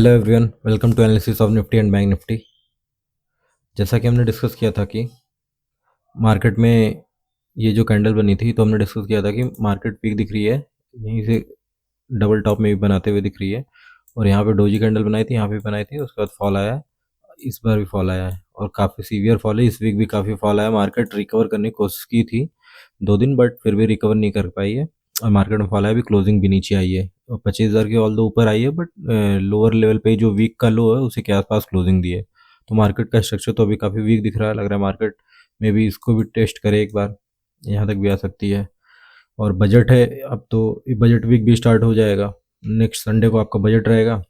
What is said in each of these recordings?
Hello everyone, welcome to analysis of Nifty and bank Nifty. जैसा कि हमने डिस्कस किया था कि मार्केट में ये जो कैंडल बनी थी, तो हमने डिस्कस किया था कि मार्केट पीक दिख रही है, यहीं से डबल टॉप में भी बनाते हुए दिख रही है। और यहाँ पे डोजी कैंडल बनाई थी, यहाँ पे बनाई थी, उसके बाद फॉल आया है। इस बार भी फॉल आया है और काफ़ी सीवियर फॉल है। इस वीक भी काफ़ी फॉल आया। मार्केट रिकवर करने की कोशिश की थी 2 दिन, बट फिर भी रिकवर नहीं कर पाई है और मार्केट में फॉल आया भी। क्लोजिंग भी नीचे आई है और 25,000 के ऑल दो ऊपर आई है, बट लोअर लेवल पे जो वीक का लो है उसी के आसपास क्लोजिंग दी है। तो मार्केट का स्ट्रक्चर तो अभी काफ़ी वीक दिख रहा है। लग रहा है मार्केट में भी इसको भी टेस्ट करे एक बार, यहाँ तक भी आ सकती है। और बजट है अब, तो बजट वीक भी स्टार्ट हो जाएगा। नेक्स्ट संडे को आपका बजट रहेगा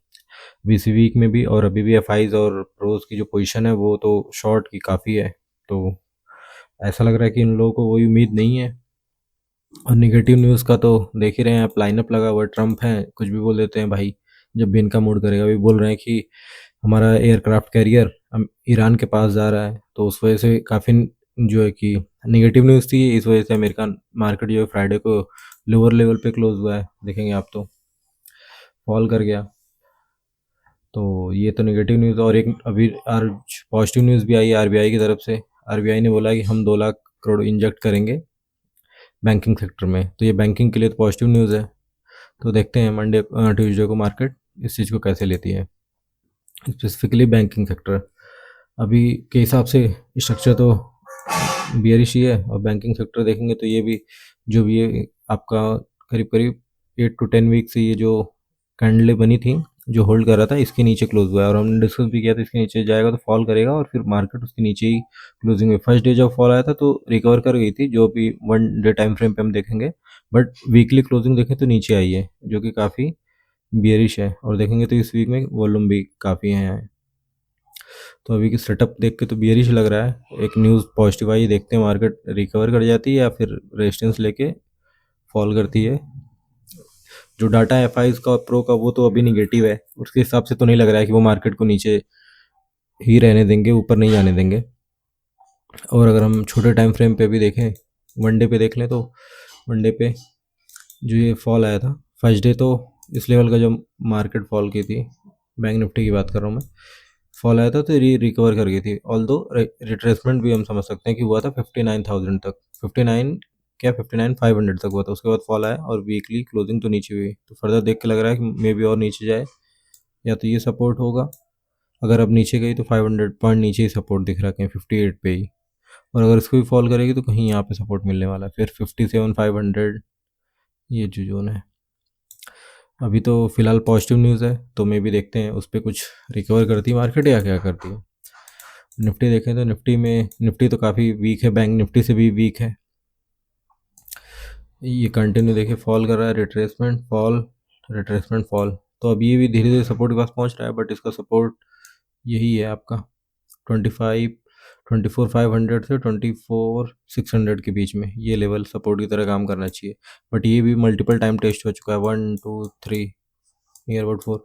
बीसी वीक में भी। और अभी भी एफआईज और प्रोज की जो पोजीशन है वो तो शॉर्ट की काफ़ी है। तो ऐसा लग रहा है कि इन लोगों को कोई उम्मीद नहीं है। और निगेटिव न्यूज़ का तो देख ही रहे हैं आप, लाइनअप लगा हुआ है। ट्रम्प है, कुछ भी बोल देते हैं भाई जब भी इनका मूड करेगा। भी बोल रहे हैं कि हमारा एयरक्राफ्ट कैरियर ईरान के पास जा रहा है। तो उस वजह से काफ़ी जो है कि निगेटिव न्यूज़ थी। इस वजह से अमेरिकन मार्केट जो है फ्राइडे को लोअर लेवल पे क्लोज हुआ है। देखेंगे आप तो फॉल कर गया। तो ये तो नेगेटिव न्यूज़। और एक अभी पॉजिटिव न्यूज़ भी आई है आरबीआई की तरफ से। आरबीआई ने बोला कि हम 2 लाख करोड़ इंजेक्ट करेंगे बैंकिंग सेक्टर में। तो ये बैंकिंग के लिए तो पॉजिटिव न्यूज़ है। तो देखते हैं मंडे ट्यूसडे को मार्केट इस चीज़ को कैसे लेती है, स्पेसिफिकली बैंकिंग सेक्टर। अभी के हिसाब से स्ट्रक्चर तो बियरिश ही है। और बैंकिंग सेक्टर देखेंगे तो ये भी जो भी ये आपका करीब करीब 8 to 10 वीक से ये जो कैंडलें बनी थी जो होल्ड कर रहा था, इसके नीचे क्लोज हुआ है। और हमने डिस्कस भी किया था इसके नीचे जाएगा तो फॉल करेगा और फिर मार्केट उसके नीचे ही क्लोजिंग में। फर्स्ट डे जब फॉल आया था तो रिकवर कर गई थी, जो भी 1 डे टाइम फ्रेम पे हम देखेंगे। बट वीकली क्लोजिंग देखें तो नीचे आई है, जो कि काफ़ी बियरिश है। और देखेंगे तो इस वीक में वॉल्यूम भी काफ़ी है। तो अभी की सेटअप देख के तो बियरिश लग रहा है। एक न्यूज़ पॉजिटिव आई, देखते हैं मार्केट रिकवर कर जाती है या फिर रेजिस्टेंस लेके फॉल करती है। जो डाटा है एफ का और प्रो का वो तो अभी निगेटिव है। उसके हिसाब से तो नहीं लग रहा है कि वो मार्केट को नीचे ही रहने देंगे, ऊपर नहीं जाने देंगे। और अगर हम छोटे टाइम फ्रेम पे भी देखें, वनडे पे देख लें, तो वनडे पे जो ये फॉल आया था फर्स्ट डे, तो इस लेवल का जो मार्केट फॉल की थी, बैंक निफ्टी की बात कर रहा हूँ मैं, फॉल आया था तो रिकवर कर गई थी। ऑल दो रिट्रेसमेंट भी हम समझ सकते हैं कि हुआ था 59,000 तक, 59 क्या 59,500 तक हुआ था। उसके बाद फॉल आया और वीकली क्लोजिंग तो नीचे हुई। तो फर्दर देख के लग रहा है कि मे बी और नीचे जाए, या तो ये सपोर्ट होगा। अगर अब नीचे गई तो 500 पॉइंट नीचे ही सपोर्ट दिख रहा है, कहीं 58 पे ही। और अगर इसको भी फॉल करेगी तो कहीं यहाँ पे सपोर्ट मिलने वाला है, फिर 57,500 ये जो जोन है। अभी तो फिलहाल पॉजिटिव न्यूज़ है, तो मे भी देखते हैं उस पर कुछ रिकवर करती है मार्केट या क्या करती है। निफ्टी देखें तो निफ्टी तो काफ़ी वीक है, बैंक निफ्टी से भी वीक है। ये कंटिन्यू देखिए फॉल कर रहा है, रिट्रेसमेंट फॉल, रिट्रेसमेंट फॉल। तो अब ये भी धीरे धीरे सपोर्ट के पास पहुंच रहा है, बट इसका सपोर्ट यही है आपका 24,500 से 24,600 के बीच में। ये लेवल सपोर्ट की तरह काम करना चाहिए। बट ये भी मल्टीपल टाइम टेस्ट हो चुका है, 1 2 3 नियर अबाउट 4।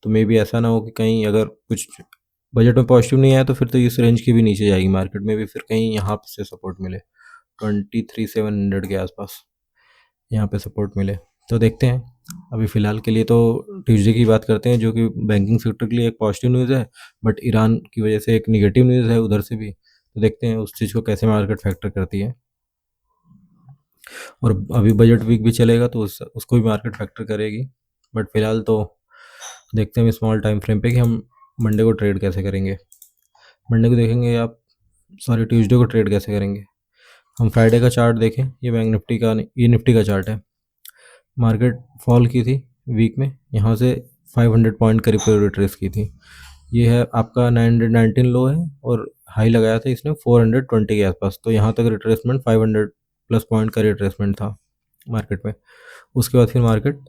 तो मे भी ऐसा ना हो कि कहीं अगर कुछ बजट में पॉजिटिव नहीं आया तो फिर तो इस रेंज के भी नीचे जाएगी मार्केट में भी, फिर कहीं यहाँ से सपोर्ट मिले 23,700 के आसपास, यहाँ पे सपोर्ट मिले। तो देखते हैं। अभी फ़िलहाल के लिए तो ट्यूसडे की बात करते हैं, जो कि बैंकिंग सेक्टर के लिए एक पॉजिटिव न्यूज़ है, बट ईरान की वजह से एक निगेटिव न्यूज़ है उधर से भी। तो देखते हैं उस चीज़ को कैसे मार्केट फैक्टर करती है। और अभी बजट वीक भी चलेगा तो उसको भी मार्केट फैक्टर करेगी। बट फिलहाल तो देखते हैं स्मॉल टाइम फ्रेम पे कि हम मंडे को ट्रेड कैसे करेंगे। मंडे को देखेंगे आप, सॉरी ट्यूसडे को ट्रेड कैसे करेंगे। हम फ्राइडे का चार्ट देखें, ये बैंक निफ्टी का, ये निफ्टी का चार्ट है। मार्केट फॉल की थी वीक में, यहाँ से 500 पॉइंट करीब करीब रिट्रेस की थी। ये है आपका 919 लो है और हाई लगाया था इसने 420 के आसपास। तो यहाँ तक रिट्रेसमेंट 500 प्लस पॉइंट का रिट्रेसमेंट था मार्केट में। उसके बाद फिर मार्केट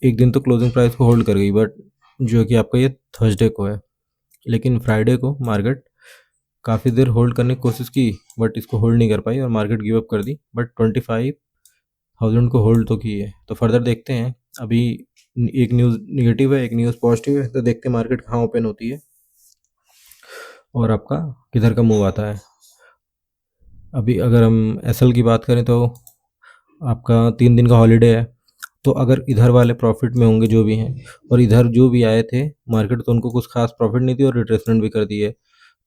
एक दिन तो क्लोजिंग प्राइस को होल्ड कर गई, बट जो कि आपका ये थर्सडे को है। लेकिन फ्राइडे को मार्केट काफ़ी देर होल्ड करने की कोशिश की, बट इसको होल्ड नहीं कर पाई और मार्केट गिव अप कर दी। बट 25,000 को होल्ड तो की है। तो फर्दर देखते हैं। अभी एक न्यूज़ निगेटिव है, एक न्यूज़ पॉजिटिव है, तो देखते हैं मार्केट कहाँ ओपन होती है और आपका किधर का मूव आता है। अभी अगर हम एसएल की बात करें तो आपका 3 दिन का हॉलीडे है, तो अगर इधर वाले प्रॉफिट में होंगे जो भी हैं, और इधर जो भी आए थे मार्केट, तो उनको कुछ खास प्रॉफिट नहीं थी और रिट्रेसमेंट भी कर दी है,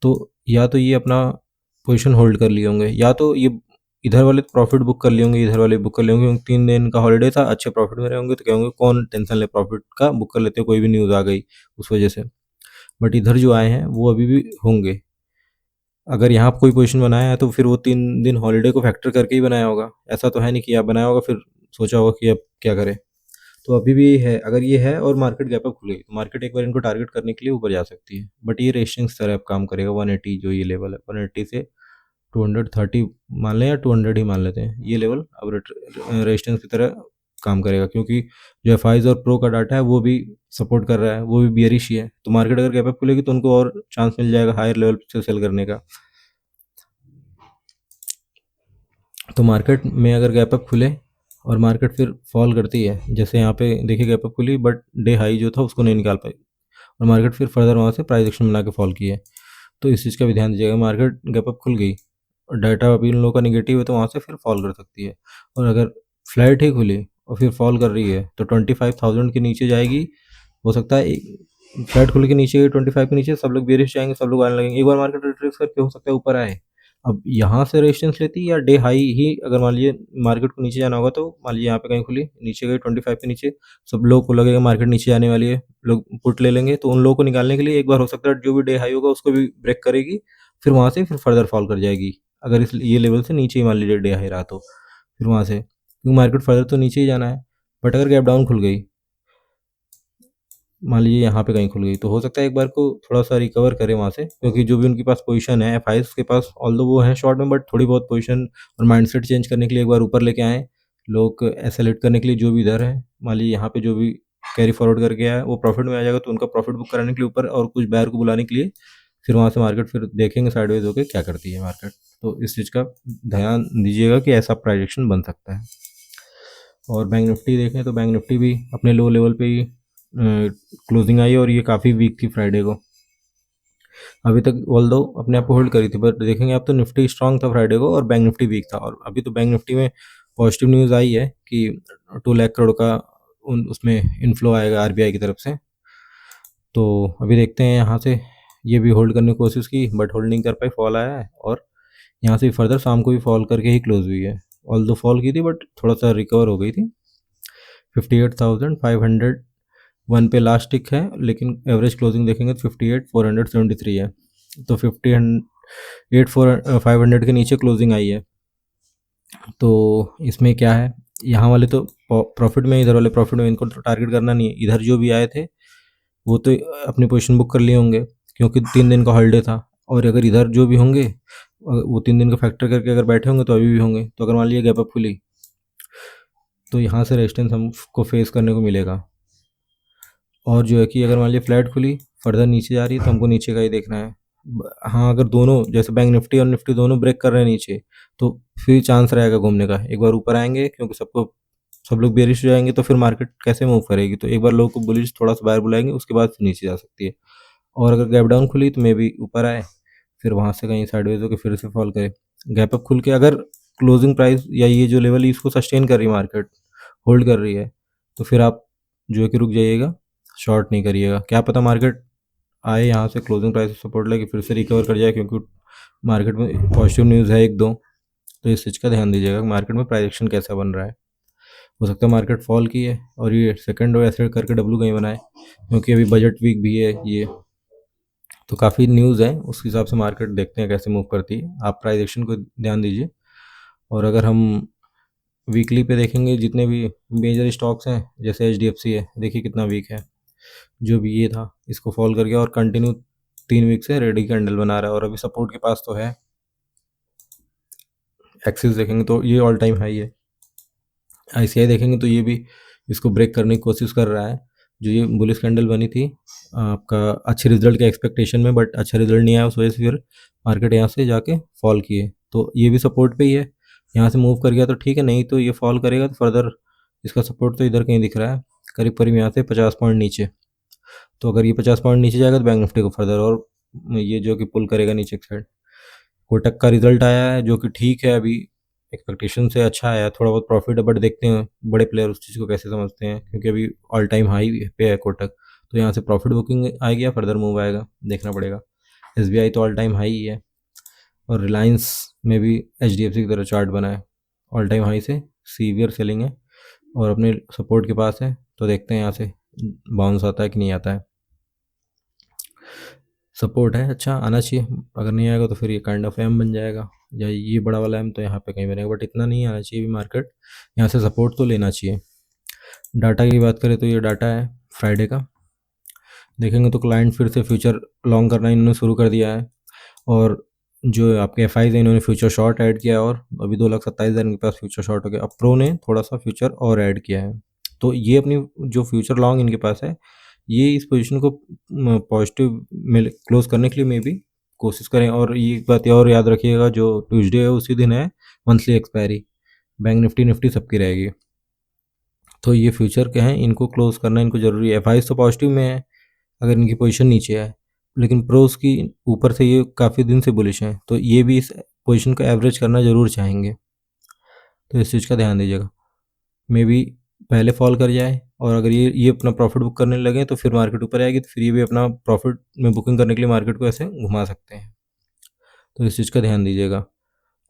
तो या तो ये अपना पोजीशन होल्ड कर लिए होंगे, या तो ये इधर वाले प्रॉफिट बुक कर लिए होंगे, इधर वाले बुक कर लिए होंगे, क्योंकि 3 दिन का हॉलीडे था, अच्छे प्रॉफिट में रहे होंगे, तो क्या होंगे, कौन टेंशन ले, प्रॉफिट का बुक कर लेते हैं, कोई भी न्यूज़ आ गई उस वजह से। बट इधर जो आए हैं वो अभी भी होंगे। अगर यहाँ कोई पोजीशन बनाया है तो फिर वो 3 दिन हॉलीडे को फैक्टर करके ही बनाया होगा, ऐसा तो है नहीं कि आप बनाया होगा फिर सोचा होगा कि अब क्या करें। तो अभी भी है, अगर ये है और मार्केट गैप अप खुलेगी तो मार्केट एक बार इनको टारगेट करने के लिए ऊपर जा सकती है, बट ये रेशिंग्स तरह अब काम करेगा। 180 जो ये लेवल है, 180 से 230 मान लें या 200 ही मान लेते हैं, ये लेवल अब रेजिस्टेंस की तरह काम करेगा, क्योंकि जो एफ और प्रो का डाटा है वो भी सपोर्ट कर रहा है, वो भी बियरिश ही है। तो मार्केट अगर गैप अप खुलेगी तो उनको और चांस मिल जाएगा हायर लेवल से सेल करने का। तो मार्केट में अगर गैप अप खुले और मार्केट फिर फॉल करती है, जैसे यहाँ पे देखिए गैप अप खुली बट डे हाई जो था उसको नहीं निकाल पाई, और मार्केट फिर फर्दर वहाँ से प्राइस एक्शन बना के फॉल की है, तो इस चीज़ का भी ध्यान दीजिएगा। मार्केट गैप अप खुल गई और डाटा अभी इन लोगों का निगेटिव है तो वहाँ से फिर फॉल कर सकती है, और अगर फ्लैट ही खुली और फिर फॉल कर रही है तो 25,000 के नीचे जाएगी। हो सकता है फ्लैट खुल के नीचे गई 25 के नीचे, सब लोग बेरिश जाएंगे, सब लोग आने लगेंगे, एक बार मार्केट रिट्रेस करके हो सकता है ऊपर आए। अब यहाँ से रेजिस्टेंस लेती या डे हाई ही, अगर मान लीजिए मार्केट को नीचे जाना होगा तो मान लीजिए यहाँ पे कहीं खुली नीचे गई 25 के नीचे, सब लोग को लगेगा मार्केट नीचे जाने वाली है, लोग पुट ले लेंगे, तो उन लोगों को निकालने के लिए एक बार हो सकता है जो भी डे हाई होगा उसको भी ब्रेक करेगी, फिर वहाँ से फिर फर्दर फॉल कर जाएगी। अगर इस ये लेवल से नीचे ही मान लीजिए डे हाई रहा तो फिर वहाँ से, क्योंकि मार्केट फर्दर तो नीचे ही जाना है। बट अगर गैप डाउन खुल गई, मान लीजिए यहाँ पे कहीं खुल गई, तो हो सकता है एक बार को थोड़ा सा रिकवर करे वहाँ से, क्योंकि जो भी उनके पास पोजीशन है एफ के पास, ऑल्दो वो है शॉर्ट में, बट थोड़ी बहुत पोजीशन और माइंडसेट चेंज करने के लिए एक बार ऊपर लेके आए लोग, एसेलेट करने के लिए जो भी इधर है, मान लीजिए यहाँ पे जो भी कैरी फॉरवर्ड करके आया वो प्रॉफिट में आ जाएगा, तो उनका प्रॉफिट बुक कराने के लिए ऊपर और कुछ बायर को बुलाने के लिए फिर वहाँ से मार्केट फिर देखेंगे साइडवेज होकर क्या करती है मार्केट। तो इस चीज़ का ध्यान दीजिएगा कि ऐसा प्राइजेक्शन बन सकता है। और बैंक निफ्टी देखें तो बैंक निफ्टी भी अपने लो लेवल पे ही क्लोजिंग आई, और ये काफ़ी वीक थी फ्राइडे को, अभी तक ऑल्दो अपने आप को होल्ड करी थी, बट देखेंगे आप तो निफ्टी स्ट्रांग था फ्राइडे को और बैंक निफ्टी वीक था। और अभी तो बैंक निफ्टी में पॉजिटिव न्यूज़ आई है कि 2 लाख करोड़ का उसमें इनफ्लो आएगा आरबीआई की तरफ से। तो अभी देखते हैं, यहाँ से ये भी होल्ड करने की कोशिश की बट होल्ड नहीं कर पाई, फॉल आया है, और यहाँ से फर्दर शाम को भी फॉल करके ही क्लोज हुई है। ऑल्दो फॉल की थी बट थोड़ा सा रिकवर हो गई थी। 58,501 पे लास्ट टिक है, लेकिन एवरेज क्लोजिंग देखेंगे तो 58,473 है, तो 58,500 के नीचे क्लोजिंग आई है। तो इसमें क्या है, यहाँ वाले तो प्रॉफिट में, इधर वाले प्रॉफिट में, इनको तो टारगेट करना नहीं है। इधर जो भी आए थे वो तो अपनी पोजीशन बुक कर लिए होंगे क्योंकि 3 दिन का हॉलीडे था, और अगर इधर जो भी होंगे वो 3 दिन का फैक्टर करके अगर बैठे होंगे तो अभी भी होंगे। तो अगर मान लीजिए गैप अप खुली तो यहाँ से रेजिस्टेंस हमको फेस करने को मिलेगा, और जो है कि अगर मान लीजिए फ्लैट खुली फर्दर नीचे जा रही है तो हमको नीचे का ही देखना है। हाँ, अगर दोनों जैसे बैंक निफ्टी और निफ्टी दोनों ब्रेक कर रहे हैं नीचे, तो फिर चांस रहेगा घूमने का, एक बार ऊपर आएंगे क्योंकि सब लोग बेरिश हो जाएंगे, तो फिर मार्केट कैसे मूव करेगी, तो एक बार लोगों को बुलिश थोड़ा सा बाहर बुलाएंगे उसके बाद फिर नीचे जा सकती है। और अगर गैप डाउन खुली तो मे बी ऊपर आए, फिर वहाँ से कहीं साइडवेज होकर फिर से फॉल करे। गैप अप खुल के अगर क्लोजिंग प्राइस या ये जो लेवल है इसको सस्टेन कर रही है मार्केट, होल्ड कर रही है, तो फिर आप जो है कि रुक जाइएगा, शॉर्ट नहीं करिएगा। क्या पता मार्केट आए यहाँ से क्लोजिंग प्राइस सपोर्ट लेके फिर से रिकवर कर जाए, क्योंकि मार्केट में पॉजिटिव न्यूज़ है एक दो, तो इस चीज़ का ध्यान दीजिएगा मार्केट में प्राइस एक्शन कैसा बन रहा है। हो सकता है मार्केट फॉल की है और ये सेकंड रो ऐसे करके डब्लू कहीं बनाए, क्योंकि अभी बजट वीक भी है ये, तो काफ़ी न्यूज़ है, उस हिसाब से मार्केट देखते हैं कैसे मूव करती है। आप प्राइस एक्शन को ध्यान दीजिए। और अगर हम वीकली पे देखेंगे जितने भी मेजर स्टॉक्स हैं, जैसे HDFC है, देखिए कितना वीक है, जो भी ये था इसको फॉल कर गया और कंटिन्यू 3 वीक से रेडी कैंडल बना रहा है, और अभी सपोर्ट के पास तो है। एक्सिस देखेंगे तो ये ऑल टाइम हाई है। ICI देखेंगे तो ये भी इसको ब्रेक करने की कोशिश कर रहा है। जो ये बुलिश कैंडल बनी थी आपका अच्छे रिजल्ट के एक्सपेक्टेशन में, बट अच्छा रिजल्ट नहीं आया, उस वजह से फिर मार्केट यहाँ से जाके फॉल किए, तो ये भी सपोर्ट पे ही है। यहाँ से मूव कर गया तो ठीक है, नहीं तो ये फॉल करेगा तो फर्दर इसका सपोर्ट तो इधर कहीं दिख रहा है, करीब करीब यहाँ से 50 पॉइंट नीचे। तो अगर ये 50 पॉइंट नीचे जाएगा तो बैंक निफ्टी को फर्दर और ये जो कि पुल करेगा नीचे की साइड। कोटक का रिजल्ट आया है जो कि ठीक है, अभी एक्सपेक्टेशन से अच्छा आया, थोड़ा बहुत प्रॉफिट है, बट देखते हैं बड़े प्लेयर उस चीज़ को कैसे समझते हैं, क्योंकि अभी ऑल टाइम हाई पे है कोटक, तो यहाँ से प्रॉफिट बुकिंग आएगी या फर्दर मूव आएगा, देखना पड़ेगा। एसबीआई तो ऑल टाइम हाई ही है, और रिलायंस में भी एचडीएफसी की तरह चार्ट बना है, ऑल टाइम हाई से सीवियर सेलिंग है और अपने सपोर्ट के पास है, तो देखते हैं यहाँ से बाउंस आता है कि नहीं आता है। सपोर्ट है, अच्छा आना चाहिए, अगर नहीं आएगा तो फिर ये काइंड ऑफ एम बन जाएगा, या ये बड़ा वाला एम तो यहाँ पे कहीं बनेगा, बट इतना नहीं आना चाहिए भी मार्केट, यहाँ से सपोर्ट तो लेना चाहिए। डाटा की बात करें तो ये डाटा है फ्राइडे का, देखेंगे तो क्लाइंट फिर से फ्यूचर लॉन्ग करना इन्होंने शुरू कर दिया है, और जो आपके एफ आई है इन्होंने फ्यूचर शॉर्ट ऐड किया है, और अभी 2,27,000 इनके पास फ्यूचर शॉर्ट हो गया। अब प्रो ने थोड़ा सा फ्यूचर और ऐड किया है, तो ये अपनी जो फ्यूचर लॉन्ग इनके पास है, ये इस पोजीशन को पॉजिटिव में क्लोज करने के लिए मे भी कोशिश करें। और ये बात और याद रखिएगा, जो ट्यूसडे है उसी दिन है मंथली एक्सपायरी, बैंक निफ्टी सबकी रहेगी, तो ये फ्यूचर के हैं, इनको क्लोज करना इनको ज़रूरी है। एफ तो पॉजिटिव में है अगर इनकी पोजीशन नीचे है, लेकिन प्रोस की ऊपर से ये काफ़ी दिन से बुलिश हैं, तो ये भी इस पोजीशन को एवरेज करना ज़रूर चाहेंगे, तो इस चीज़ का ध्यान दीजिएगा। मे बी पहले फॉल कर जाए, और अगर ये अपना प्रॉफिट बुक करने लगे तो फिर मार्केट ऊपर आएगी, तो फिर ये भी अपना प्रॉफिट में बुकिंग करने के लिए मार्केट को ऐसे घुमा सकते हैं, तो इस चीज़ का ध्यान दीजिएगा।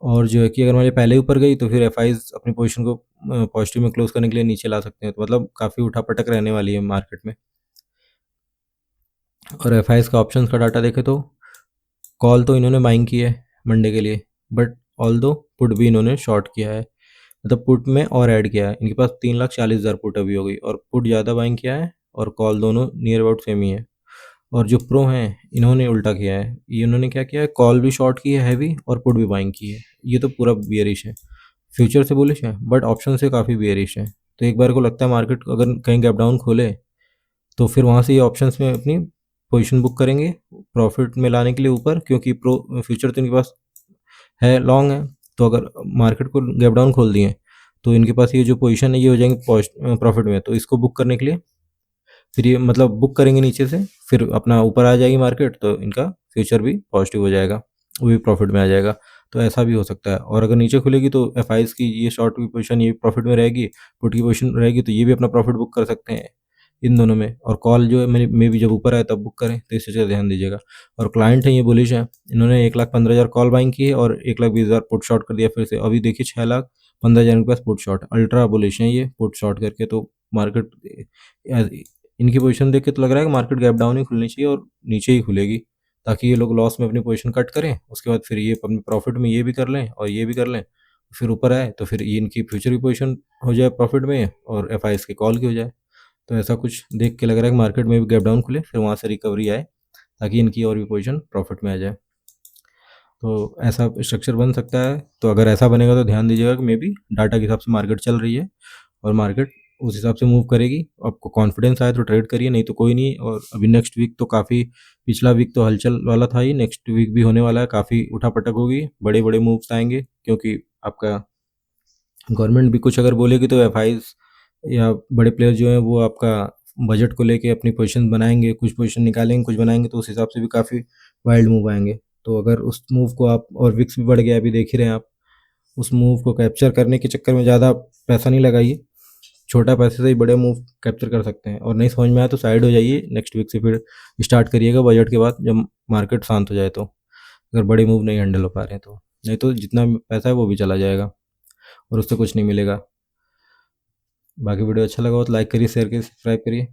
और जो है कि अगर हमारे पहले ऊपर गई तो फिर एफ अपनी पोजीशन को पॉजिटिव में क्लोज करने के लिए नीचे ला सकते हैं, तो मतलब काफ़ी उठापटक रहने वाली है मार्केट में। और एफ का ऑप्शन का डाटा देखें तो कॉल तो इन्होंने बाइंग की है मंडे के लिए, बट ऑल दो पुट भी इन्होंने शॉर्ट किया है, मतलब पुट में और ऐड किया है, इनके पास 3,40,000 पुट अभी हो गई, और पुट ज़्यादा बाइंग किया है और कॉल दोनों नियर अबाउट सेम ही है। और जो प्रो हैं इन्होंने उल्टा किया है, ये इन्होंने क्या किया है, कॉल भी शॉर्ट की है हैवी और पुट भी बाइंग की है, ये तो पूरा बियरिश है, फ्यूचर से बुलिश है बट ऑप्शन से काफ़ी बियरिश है। तो एक बार को लगता है मार्केट अगर कहीं गैप डाउन खोले तो फिर वहाँ से ये ऑप्शंस में अपनी पोजीशन बुक करेंगे प्रॉफिट में लाने के लिए ऊपर, क्योंकि प्रो फ्यूचर तो इनके पास है लॉन्ग है, तो अगर मार्केट को गैप डाउन खोल दिए तो इनके पास ये जो पोजीशन है ये हो जाएंगे प्रॉफिट में, तो इसको बुक करने के लिए फिर ये मतलब बुक करेंगे नीचे से, फिर अपना ऊपर आ जाएगी मार्केट, तो इनका फ्यूचर भी पॉजिटिव हो जाएगा, वो भी प्रॉफिट में आ जाएगा, तो ऐसा भी हो सकता है। और अगर नीचे खुलेगी तो एफ की ये शॉर्ट की पोजीशन ये प्रॉफिट में रहेगी, पुट की पोजीशन रहेगी, तो ये भी अपना प्रॉफिट बुक कर सकते हैं इन दोनों में। और कॉल जो है मे भी जब ऊपर आए तब बुक करें, तो इस चीज़ का ध्यान दीजिएगा। और क्लाइंट है ये बुलिश है, इन्होंने 1,15,000 कॉल बाइंग की है और 1,20,000 पुट शॉर्ट कर दिया फिर से, अभी देखिए 6,15,000 के पास पुट शॉर्ट, अल्ट्रा बुलिश है ये पुट शॉर्ट करके, तो मार्केट इनकी पोजीशन देख के तो लग रहा है कि मार्केट गैप डाउन ही खुलनी चाहिए और नीचे ही खुलेगी, ताकि ये लोग लॉस में अपनी पोजीशन कट करें, उसके बाद फिर ये अपने प्रॉफिट में ये भी कर लें और ये भी कर लें, फिर ऊपर आए तो फिर ये इनकी फ्यूचर की पोजीशन हो जाए प्रॉफिट में और एफ की कॉल की हो जाए। तो ऐसा कुछ देख के लग रहा है कि मार्केट में भी गैप डाउन खुले, फिर वहाँ से रिकवरी आए, ताकि इनकी और भी पोजीशन प्रॉफिट में आ जाए, तो ऐसा स्ट्रक्चर बन सकता है। तो अगर ऐसा बनेगा तो ध्यान दीजिएगा कि मे बी डाटा के हिसाब से मार्केट चल रही है और मार्केट उस हिसाब से मूव करेगी, आपको कॉन्फिडेंस आए तो ट्रेड करिए, नहीं तो कोई नहीं। और अभी नेक्स्ट वीक तो काफ़ी, पिछला वीक तो हलचल वाला था ही, नेक्स्ट वीक भी होने वाला है, काफ़ी उठापटक होगी, बड़े बड़े मूव्स आएंगे, क्योंकि आपका गवर्नमेंट भी कुछ अगर बोलेगी तो एफ या बड़े प्लेयर जो हैं वो आपका बजट को लेके अपनी पोजीशन बनाएंगे, कुछ पोजीशन निकालेंगे, कुछ बनाएंगे, तो उस हिसाब से भी काफ़ी वाइल्ड मूव आएंगे। तो अगर उस मूव को आप, और विक्स भी बढ़ गया अभी देख ही रहे हैं आप, उस मूव को कैप्चर करने के चक्कर में ज़्यादा पैसा नहीं लगाइए, छोटा पैसे से ही बड़े मूव कैप्चर कर सकते हैं। और नहीं समझ में आया तो साइड हो जाइए, नेक्स्ट वीक से फिर स्टार्ट करिएगा बजट के बाद, जब मार्केट शांत हो जाए, तो अगर बड़े मूव नहीं हैंडल हो पा रहे हैं तो, नहीं तो जितना पैसा है वो भी चला जाएगा और उससे कुछ नहीं मिलेगा। बाकी वीडियो अच्छा लगा हो तो लाइक करिए, शेयर करिए, सब्सक्राइब करिए।